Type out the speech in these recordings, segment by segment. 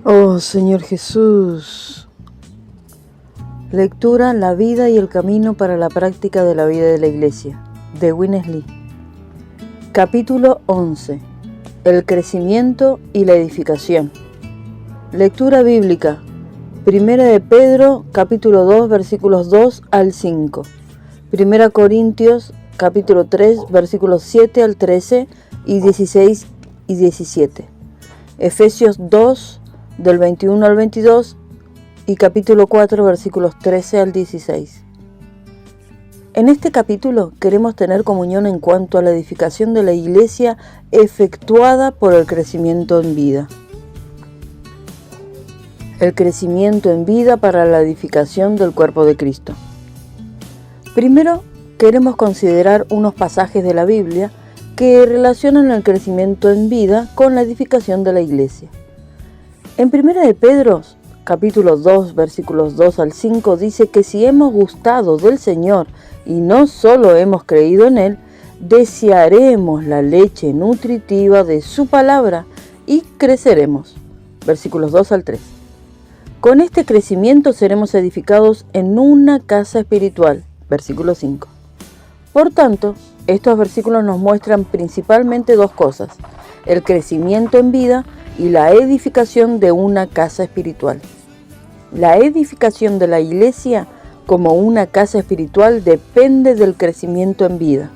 Oh Señor Jesús. Lectura: La vida y el camino para la práctica de la vida de la Iglesia, de Winnesley. Capítulo 11. El crecimiento y la edificación. Lectura bíblica: Primera de Pedro, capítulo 2, versículos 2 al 5. Primera Corintios, capítulo 3, versículos 7 al 13 y 16 y 17. Efesios 2, del 21 al 22 y capítulo 4, versículos 13 al 16. En este capítulo queremos tener comunión en cuanto a la edificación de la Iglesia efectuada por el crecimiento en vida. El crecimiento en vida para la edificación del cuerpo de Cristo. Primero, queremos considerar unos pasajes de la Biblia que relacionan el crecimiento en vida con la edificación de la Iglesia. En Primera de Pedro, capítulo 2, versículos 2 al 5, dice que si hemos gustado del Señor y no solo hemos creído en Él, desearemos la leche nutritiva de su palabra y creceremos. Versículos 2 al 3. Con este crecimiento seremos edificados en una casa espiritual. Versículo 5. Por tanto, estos versículos nos muestran principalmente dos cosas: el crecimiento en vida y la edificación de una casa espiritual. La edificación de la Iglesia como una casa espiritual depende del crecimiento en vida.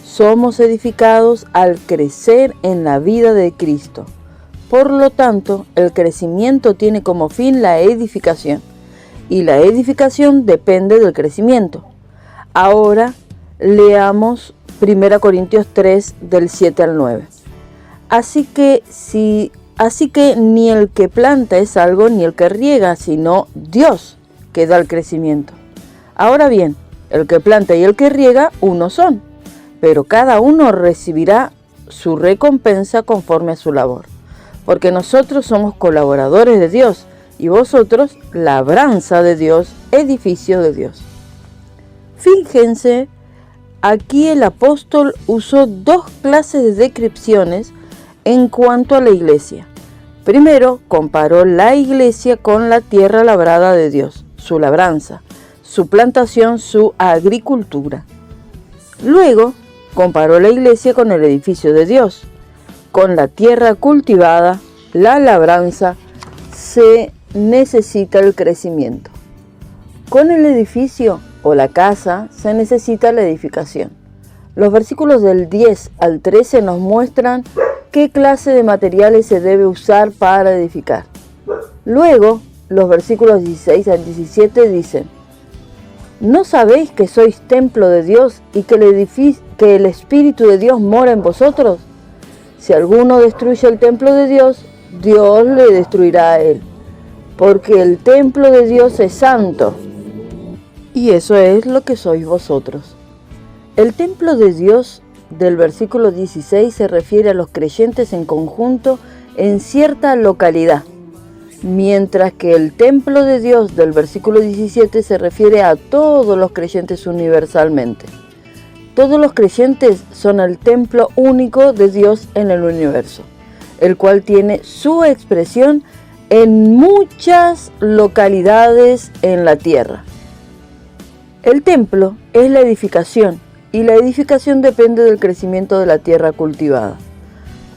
Somos edificados al crecer en la vida de Cristo. Por lo tanto, el crecimiento tiene como fin la edificación, y la edificación depende del crecimiento. Ahora leamos 1 Corintios 3, del 7 al 9. Así que ni el que planta es algo, ni el que riega, sino Dios que da el crecimiento. Ahora bien, el que planta y el que riega uno son, pero cada uno recibirá su recompensa conforme a su labor. Porque nosotros somos colaboradores de Dios, y vosotros labranza de Dios, edificio de Dios. Fíjense, aquí el apóstol usó dos clases de descripciones en cuanto a la Iglesia. Primero, comparó la Iglesia con la tierra labrada de Dios, su labranza, su plantación, su agricultura. Luego, comparó la Iglesia con el edificio de Dios, con la tierra cultivada, la labranza, se necesita el crecimiento. Con el edificio o la casa se necesita la edificación. Los versículos del 10 al 13 nos muestran qué clase de materiales se debe usar para edificar. Luego, los versículos 16 al 17 dicen: ¿no sabéis que sois templo de Dios y que el Espíritu de Dios mora en vosotros? Si alguno destruye el templo de Dios, Dios le destruirá a él, porque el templo de Dios es santo, y eso es lo que sois vosotros. El templo de Dios del versículo 16 se refiere a los creyentes en conjunto en cierta localidad, mientras que el templo de Dios del versículo 17 se refiere a todos los creyentes universalmente. Todos los creyentes son el templo único de Dios en el universo, el cual tiene su expresión en muchas localidades en la tierra. El templo es la edificación, y la edificación depende del crecimiento de la tierra cultivada.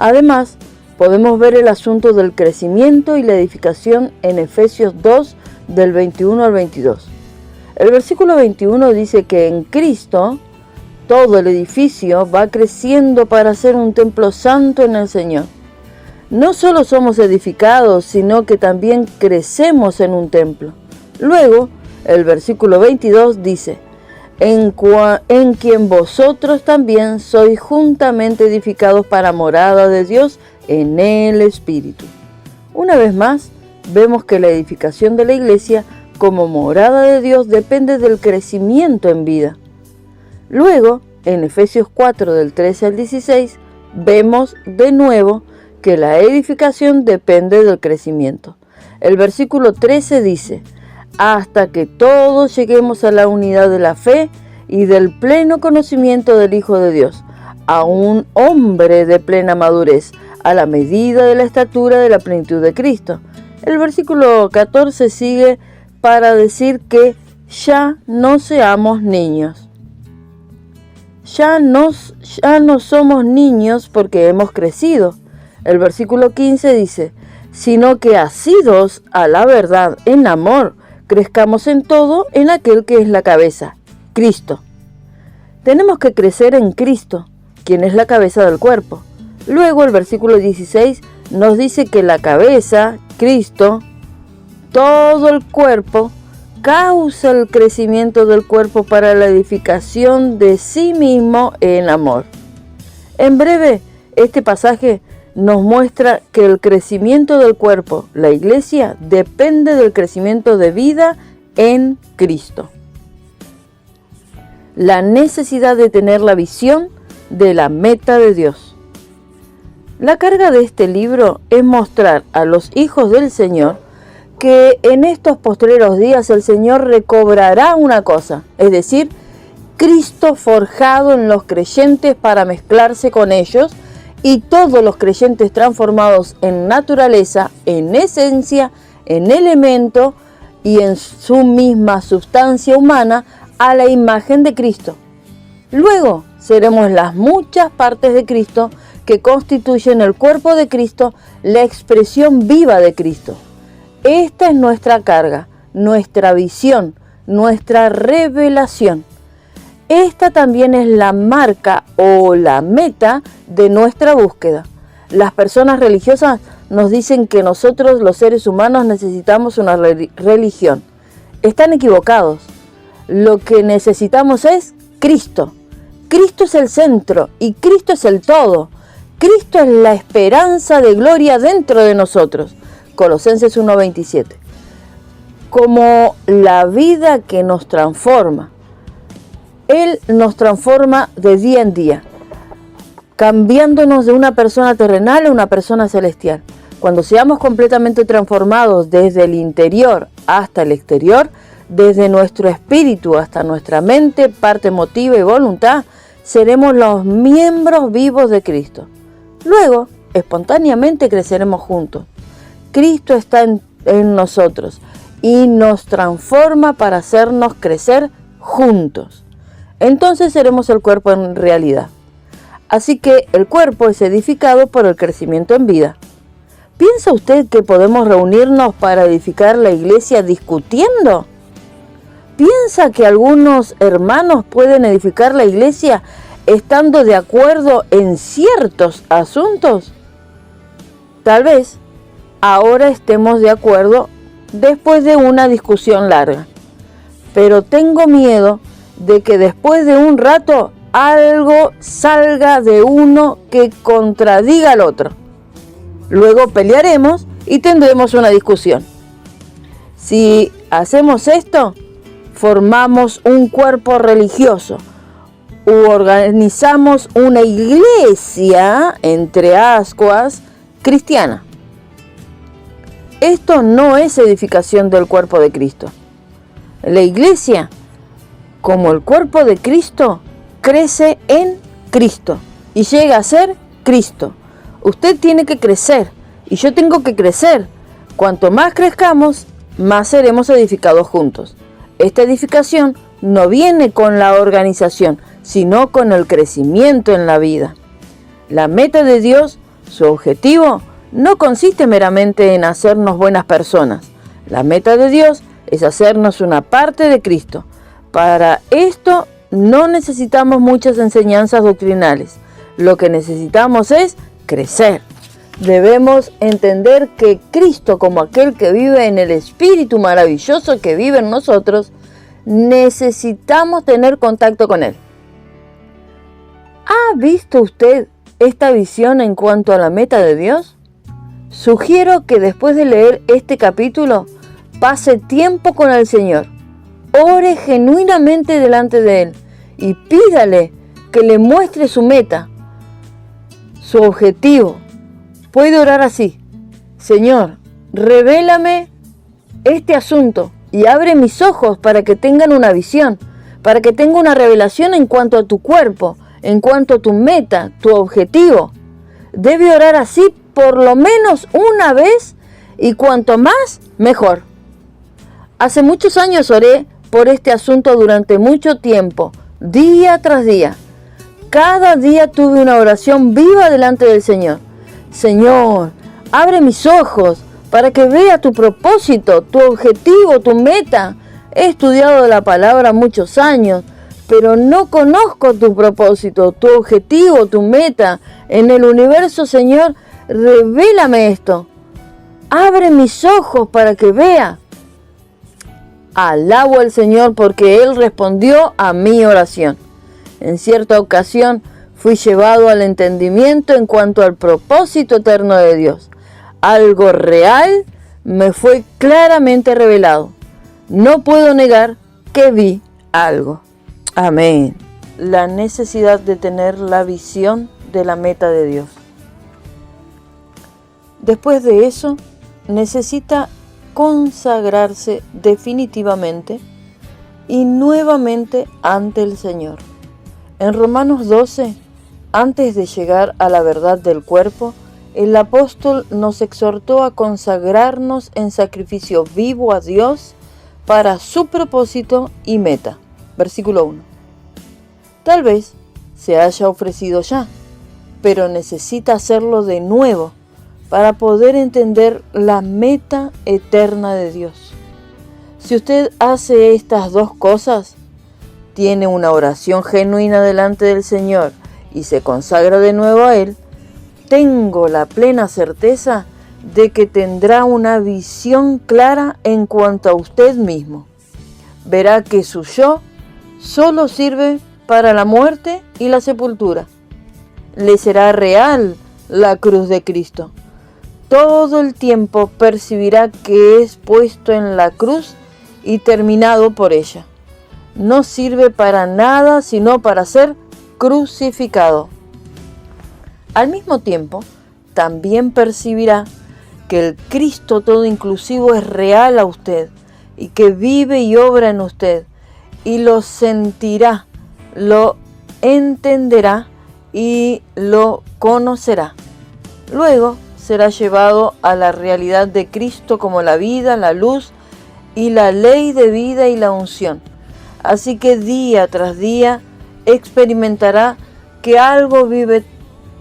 Además, podemos ver el asunto del crecimiento y la edificación en Efesios 2, del 21 al 22. El versículo 21 dice que en Cristo todo el edificio va creciendo para ser un templo santo en el Señor. No solo somos edificados, sino que también crecemos en un templo. Luego, el versículo 22 dice: en quien vosotros también sois juntamente edificados para morada de Dios en el Espíritu. Una vez más, vemos que la edificación de la Iglesia como morada de Dios depende del crecimiento en vida. Luego, en Efesios 4, del 13 al 16, vemos de nuevo que la edificación depende del crecimiento. El versículo 13 dice: hasta que todos lleguemos a la unidad de la fe y del pleno conocimiento del Hijo de Dios, a un hombre de plena madurez, a la medida de la estatura de la plenitud de Cristo. El versículo 14 sigue para decir que ya no seamos niños. Ya no somos niños porque hemos crecido. El versículo 15 dice, sino que asidos a la verdad en amor, crezcamos en todo en aquel que es la cabeza, Cristo. Tenemos que crecer en Cristo, quien es la cabeza del cuerpo. Luego el versículo 16 nos dice que la cabeza, Cristo, todo el cuerpo, causa el crecimiento del cuerpo para la edificación de sí mismo en amor. En breve, este pasaje nos muestra que el crecimiento del cuerpo, la iglesia, depende del crecimiento de vida en Cristo. La necesidad de tener la visión de la meta de Dios. La carga de este libro es mostrar a los hijos del Señor que en estos postreros días el Señor recobrará una cosa, es decir, Cristo forjado en los creyentes para mezclarse con ellos y todos los creyentes transformados en naturaleza, en esencia, en elemento y en su misma sustancia humana a la imagen de Cristo. Luego seremos las muchas partes de Cristo que constituyen el cuerpo de Cristo, la expresión viva de Cristo. Esta es nuestra carga, nuestra visión, nuestra revelación. Esta también es la marca o la meta de nuestra búsqueda. Las personas religiosas nos dicen que nosotros, los seres humanos, necesitamos una religión. Están equivocados. Lo que necesitamos es Cristo. Cristo es el centro y Cristo es el todo. Cristo es la esperanza de gloria dentro de nosotros. Colosenses 1:27. Como la vida que nos transforma. Él nos transforma de día en día, cambiándonos de una persona terrenal a una persona celestial. Cuando seamos completamente transformados desde el interior hasta el exterior, desde nuestro espíritu hasta nuestra mente, parte emotiva y voluntad, seremos los miembros vivos de Cristo. Luego, espontáneamente creceremos juntos. Cristo está en nosotros y nos transforma para hacernos crecer juntos. Entonces seremos el cuerpo en realidad. Así que el cuerpo es edificado por el crecimiento en vida. ¿Piensa usted que podemos reunirnos para edificar la iglesia discutiendo? ¿Piensa que algunos hermanos pueden edificar la iglesia estando de acuerdo en ciertos asuntos? Tal vez ahora estemos de acuerdo después de una discusión larga. Pero tengo miedo de que después de un rato algo salga de uno que contradiga al otro. Luego pelearemos y tendremos una discusión. Si hacemos esto, formamos un cuerpo religioso u organizamos una iglesia, entre ascuas, cristiana. Esto no es edificación del cuerpo de Cristo. La iglesia, como el cuerpo de Cristo, crece en Cristo y llega a ser Cristo. Usted tiene que crecer y yo tengo que crecer. Cuanto más crezcamos, más seremos edificados juntos. Esta edificación no viene con la organización, sino con el crecimiento en la vida. La meta de Dios, su objetivo, no consiste meramente en hacernos buenas personas. La meta de Dios es hacernos una parte de Cristo. Para esto no necesitamos muchas enseñanzas doctrinales. Lo que necesitamos es crecer. Debemos entender que Cristo, como aquel que vive en el Espíritu maravilloso que vive en nosotros, necesitamos tener contacto con Él. ¿Ha visto usted esta visión en cuanto a la meta de Dios? Sugiero que después de leer este capítulo, pase tiempo con el Señor. Ore genuinamente delante de Él y pídale que le muestre su meta, su objetivo. Puede orar así: Señor, revélame este asunto y abre mis ojos para que tengan una visión, para que tenga una revelación en cuanto a tu cuerpo, en cuanto a tu meta, tu objetivo. Debe orar así por lo menos una vez y cuanto más, mejor. Hace muchos años oré por este asunto durante mucho tiempo, día tras día. Cada día tuve una oración viva delante del Señor. Señor, abre mis ojos para que vea tu propósito, tu objetivo, tu meta. He estudiado la palabra muchos años, pero no conozco tu propósito, tu objetivo, tu meta en el universo. Señor, revélame esto. Abre mis ojos para que vea. Alabo al Señor porque Él respondió a mi oración. En cierta ocasión fui llevado al entendimiento en cuanto al propósito eterno de Dios. Algo real me fue claramente revelado. No puedo negar que vi algo. Amén. La necesidad de tener la visión de la meta de Dios. Después de eso, necesita consagrarse definitivamente y nuevamente ante el Señor. En Romanos 12, antes de llegar a la verdad del cuerpo, el apóstol nos exhortó a consagrarnos en sacrificio vivo a Dios para su propósito y meta. Versículo 1. Tal vez se haya ofrecido ya, pero necesita hacerlo de nuevo para poder entender la meta eterna de Dios. Si usted hace estas dos cosas, tiene una oración genuina delante del Señor y se consagra de nuevo a Él, tengo la plena certeza de que tendrá una visión clara en cuanto a usted mismo. Verá que su yo solo sirve para la muerte y la sepultura. Le será real la cruz de Cristo. Todo el tiempo percibirá que es puesto en la cruz y terminado por ella. No sirve para nada sino para ser crucificado. Al mismo tiempo, también percibirá que el Cristo todo inclusivo es real a usted y que vive y obra en usted, y lo sentirá, lo entenderá y lo conocerá. Luego será llevado a la realidad de Cristo como la vida, la luz y la ley de vida y la unción. Así que día tras día experimentará que algo vive,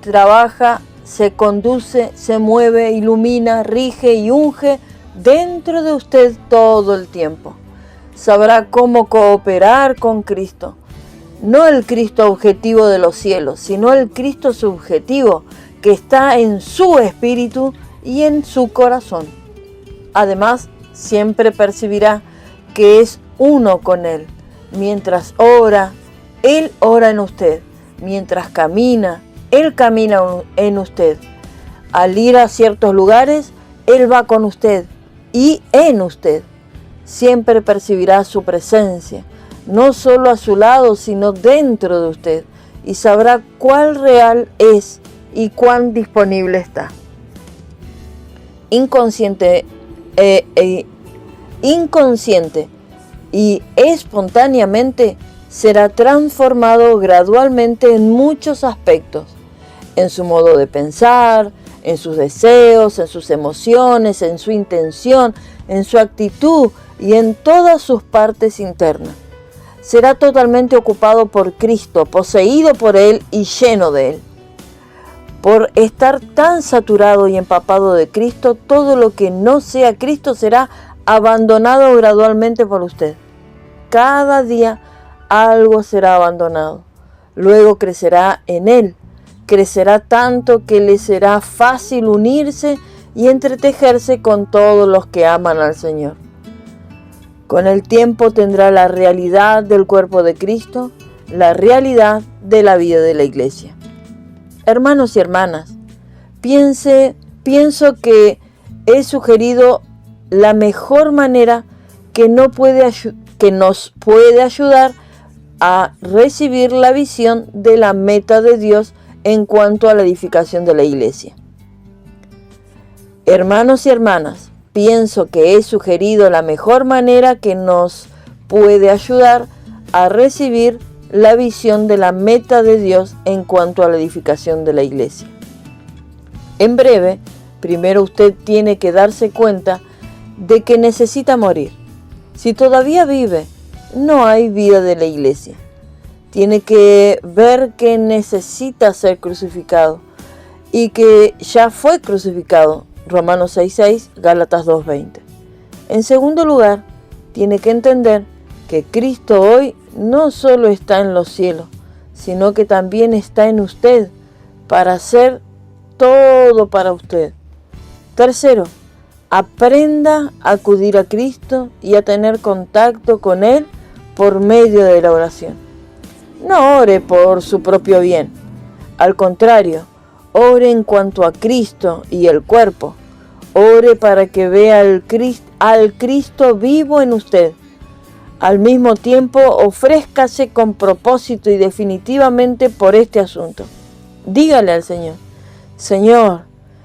trabaja, se conduce, se mueve, ilumina, rige y unge dentro de usted todo el tiempo. Sabrá cómo cooperar con Cristo. No el Cristo objetivo de los cielos, sino el Cristo subjetivo que está en su espíritu y en su corazón. Además, siempre percibirá que es uno con Él. Mientras ora, Él ora en usted. Mientras camina, Él camina en usted. Al ir a ciertos lugares, Él va con usted y en usted. Siempre percibirá su presencia, no solo a su lado, sino dentro de usted, y sabrá cuál real es y cuán disponible está. Inconsciente y espontáneamente será transformado gradualmente en muchos aspectos, en su modo de pensar, en sus deseos, en sus emociones, en su intención, en su actitud y en todas sus partes internas. Será totalmente ocupado por Cristo, poseído por Él y lleno de Él. Por estar tan saturado y empapado de Cristo, todo lo que no sea Cristo será abandonado gradualmente por usted. Cada día algo será abandonado. Luego crecerá en Él. Crecerá tanto que le será fácil unirse y entretejerse con todos los que aman al Señor. Con el tiempo tendrá la realidad del cuerpo de Cristo, la realidad de la vida de la iglesia. Hermanos y hermanas, pienso que he sugerido la mejor manera que nos puede ayudar a recibir la visión de la meta de Dios en cuanto a la edificación de la iglesia. Hermanos y hermanas, pienso que he sugerido la mejor manera que nos puede ayudar a recibir la visión de la meta de Dios en cuanto a la edificación de la iglesia. En breve, primero usted tiene que darse cuenta de que necesita morir. Si todavía vive, no hay vida de la iglesia. Tiene que ver que necesita ser crucificado y que ya fue crucificado. Romanos 6:6, Gálatas 2:20. En segundo lugar, tiene que entender que Cristo hoy no solo está en los cielos, sino que también está en usted para hacer todo para usted. Tercero, aprenda a acudir a Cristo y a tener contacto con Él por medio de la oración. No ore por su propio bien. Al contrario, ore en cuanto a Cristo y el cuerpo. Ore para que vea al Cristo vivo en usted. Al mismo tiempo, ofrézcase con propósito y definitivamente por este asunto. Dígale al Señor: Señor,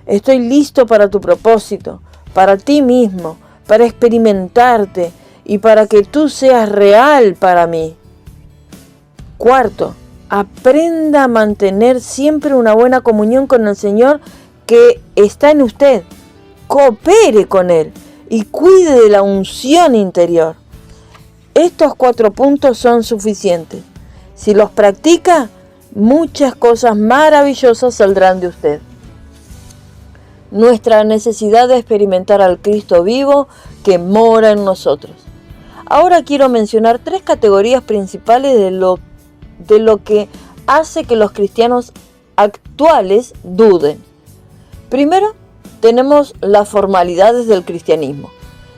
estoy listo para tu propósito, para ti mismo, para experimentarte y para que tú seas real para mí. Cuarto, aprenda a mantener siempre una buena comunión con el Señor que está en usted. Coopere con Él y cuide de la unción interior. Estos 4 puntos son suficientes. Si los practica, muchas cosas maravillosas saldrán de usted. Nuestra necesidad de experimentar al Cristo vivo que mora en nosotros. Ahora quiero mencionar 3 categorías principales de lo que hace que los cristianos actuales duden. Primero, tenemos las formalidades del cristianismo,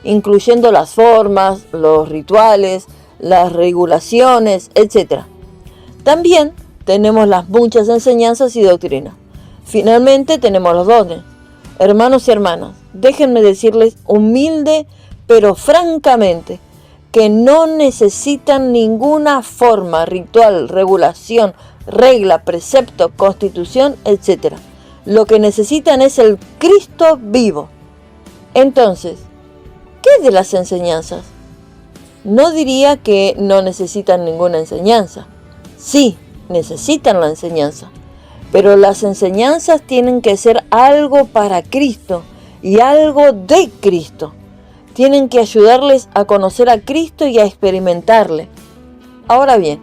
incluyendo las formas, los rituales, las regulaciones, etc. También tenemos las muchas enseñanzas y doctrinas. Finalmente tenemos los dones. Hermanos y hermanas, déjenme decirles humilde pero francamente que no necesitan ninguna forma, ritual, regulación, regla, precepto, constitución, etc. Lo que necesitan es el Cristo vivo. Entonces, ¿qué de las enseñanzas? No diría que no necesitan ninguna enseñanza. Sí, necesitan la enseñanza. Pero las enseñanzas tienen que ser algo para Cristo y algo de Cristo. Tienen que ayudarles a conocer a Cristo y a experimentarle. Ahora bien,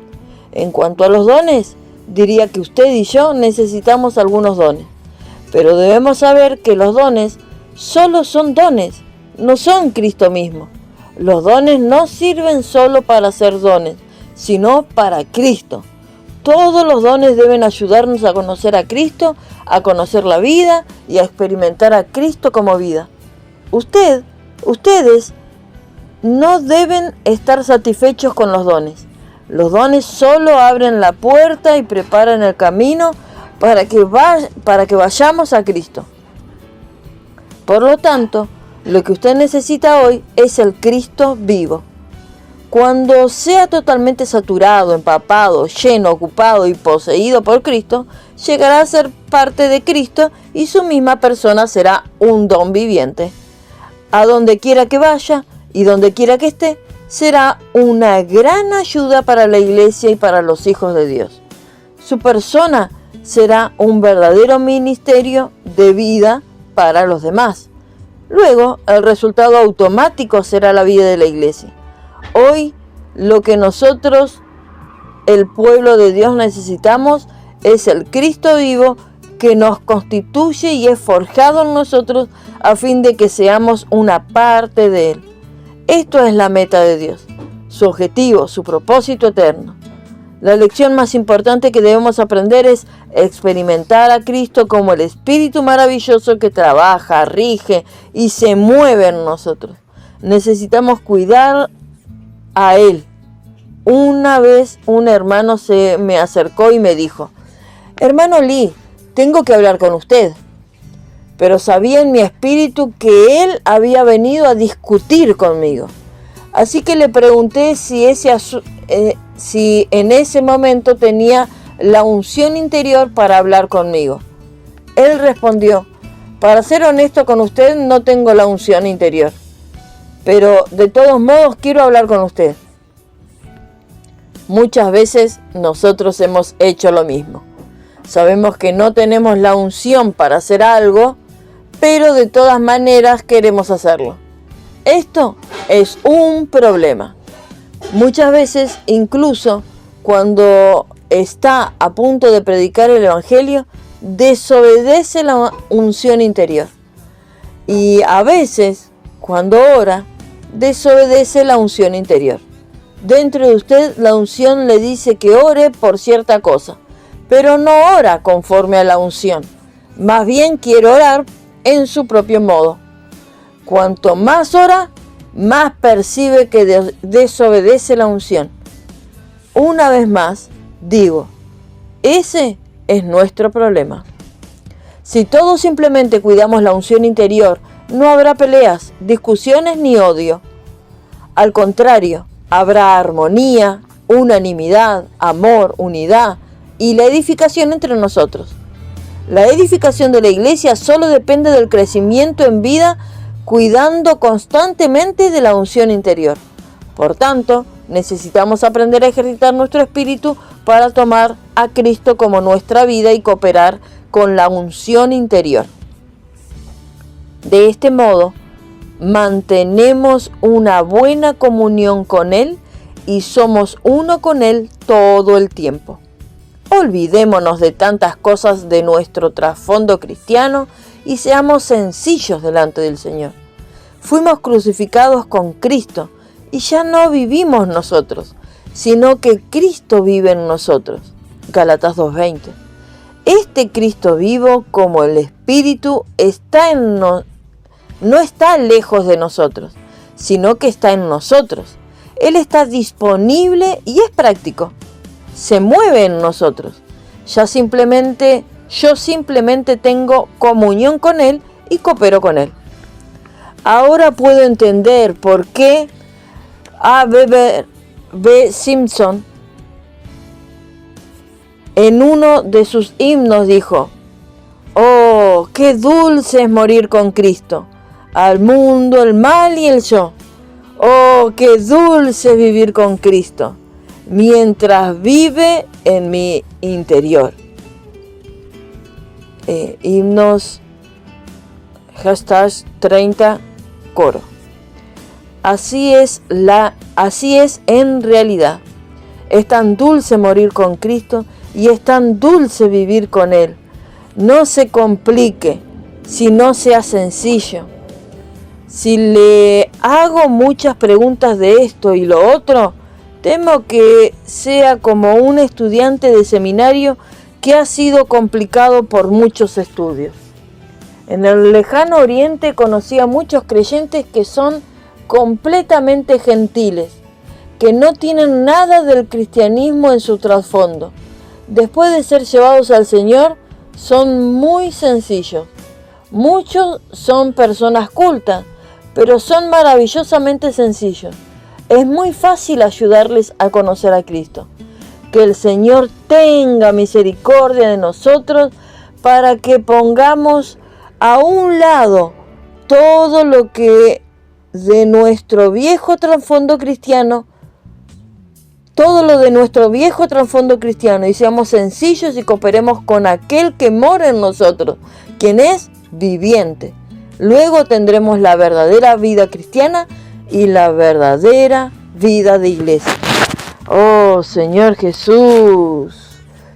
en cuanto a los dones, diría que usted y yo necesitamos algunos dones. Pero debemos saber que los dones solo son dones, no son Cristo mismo. Los dones no sirven solo para ser dones, sino para Cristo. Todos los dones deben ayudarnos a conocer a Cristo, a conocer la vida y a experimentar a Cristo como vida. Ustedes no deben estar satisfechos con los dones. Los dones solo abren la puerta y preparan el camino para que vayamos a Cristo. Por lo tanto, lo que usted necesita hoy es el Cristo vivo. Cuando sea totalmente saturado, empapado, lleno, ocupado y poseído por Cristo, llegará a ser parte de Cristo y su misma persona será un don viviente. A donde quiera que vaya y donde quiera que esté, será una gran ayuda para la iglesia y para los hijos de Dios. Su persona será un verdadero ministerio de vida para los demás. Luego, el resultado automático será la vida de la iglesia. Hoy, lo que nosotros, el pueblo de Dios, necesitamos es el Cristo vivo que nos constituye y es forjado en nosotros a fin de que seamos una parte de Él. Esto es la meta de Dios, su objetivo, su propósito eterno. La lección más importante que debemos aprender es experimentar a Cristo como el Espíritu maravilloso que trabaja, rige y se mueve en nosotros. Necesitamos cuidar a Él. Una vez un hermano se me acercó y me dijo: hermano Lee, tengo que hablar con usted. Pero sabía en mi espíritu que él había venido a discutir conmigo. Así que le pregunté si en ese momento tenía la unción interior para hablar conmigo. Él respondió: para ser honesto con usted, no tengo la unción interior, pero de todos modos quiero hablar con usted. Muchas veces nosotros hemos hecho lo mismo. Sabemos que no tenemos la unción para hacer algo, pero de todas maneras queremos hacerlo. Esto es un problema. Muchas veces, incluso cuando está a punto de predicar el Evangelio, desobedece la unción interior. Y a veces, cuando ora, desobedece la unción interior. Dentro de usted, la unción le dice que ore por cierta cosa, pero no ora conforme a la unción. Más bien quiere orar en su propio modo. Cuanto más ora, más percibe que desobedece la unción. Una vez más, digo, ese es nuestro problema. Si todos simplemente cuidamos la unción interior, no habrá peleas, discusiones ni odio. Al contrario, habrá armonía, unanimidad, amor, unidad y la edificación entre nosotros. La edificación de la iglesia solo depende del crecimiento en vida, cuidando constantemente de la unción interior. Por tanto, necesitamos aprender a ejercitar nuestro espíritu para tomar a Cristo como nuestra vida y cooperar con la unción interior. De este modo, mantenemos una buena comunión con Él y somos uno con Él todo el tiempo. Olvidémonos de tantas cosas de nuestro trasfondo cristiano y seamos sencillos delante del Señor. Fuimos crucificados con Cristo y ya no vivimos nosotros, sino que Cristo vive en nosotros. Gálatas 2:20. Este Cristo vivo, como el Espíritu, está en no está lejos de nosotros, sino que está en nosotros. Él está disponible y es práctico. Se mueve en nosotros. Yo simplemente tengo comunión con Él y coopero con Él. Ahora puedo entender por qué A.B. Simpson en uno de sus himnos dijo: «Oh, qué dulce es morir con Cristo, al mundo, el mal y el yo. Oh, qué dulce es vivir con Cristo, mientras vive en mi interior». Himnos #30 coro. Así es en realidad. Es tan dulce morir con Cristo y es tan dulce vivir con Él. No se complique, sino sea sencillo. Si le hago muchas preguntas de esto y lo otro, temo que sea como un estudiante de seminario que ha sido complicado por muchos estudios. En el lejano oriente conocí a muchos creyentes que son completamente gentiles, que no tienen nada del cristianismo en su trasfondo. Después de ser llevados al Señor, son muy sencillos. Muchos son personas cultas, pero son maravillosamente sencillos. Es muy fácil ayudarles a conocer a Cristo. Que el Señor tenga misericordia de nosotros para que pongamos a un lado todo lo que de nuestro viejo trasfondo cristiano, y seamos sencillos y cooperemos con aquel que mora en nosotros, quien es viviente. Luego tendremos la verdadera vida cristiana y la verdadera vida de iglesia. Oh Señor Jesús,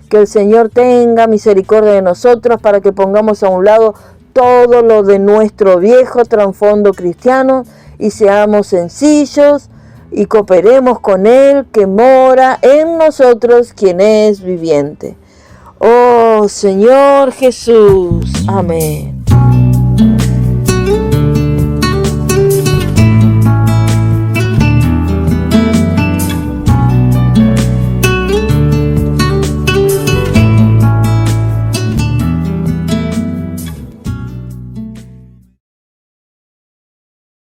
que el Señor tenga misericordia de nosotros para que pongamos a un lado todo lo de nuestro viejo trasfondo cristiano y seamos sencillos y cooperemos con Él que mora en nosotros, quien es viviente. Oh Señor Jesús, amén.